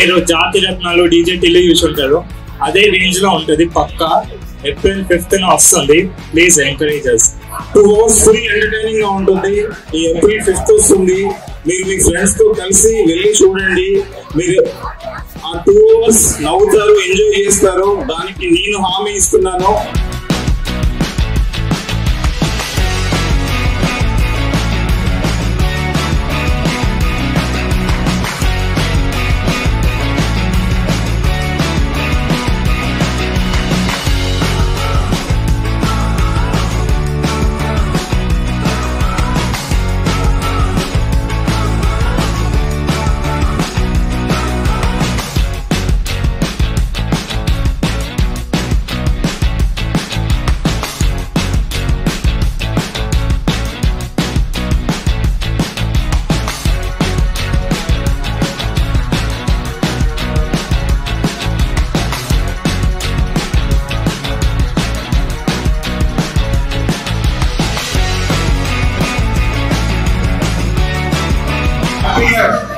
మీరు జాతి రత్నాలు డీజేటీలు చూసి ఉంటారు, అదే రేంజ్ లో ఉంటుంది. పక్కా April 5th వస్తుంది. Please encourage us. 2 hours free entertaining గా ఉంటుంది. ఈ April 5th వస్తుంది. మీరు మీ ఫ్రెండ్స్ తో కలిసి వెళ్ళి చూడండి. మీరు ఆ 2 hours నవ్వుతారు, ఎంజాయ్ చేస్తారు. దానికి నేను హామీ ఇస్తున్నాను.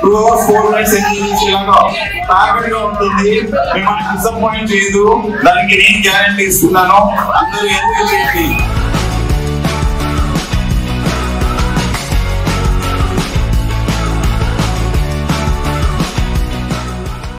Two hours 4 nights టార్గెట్ గా ఉంటుంది. మిమ్మల్ని డిసప్పాయింట్ చేయదు. దానికి నేను గ్యారంటీ ఇస్తున్నాను. అందరూ ఎంజాయ్ చేయండి.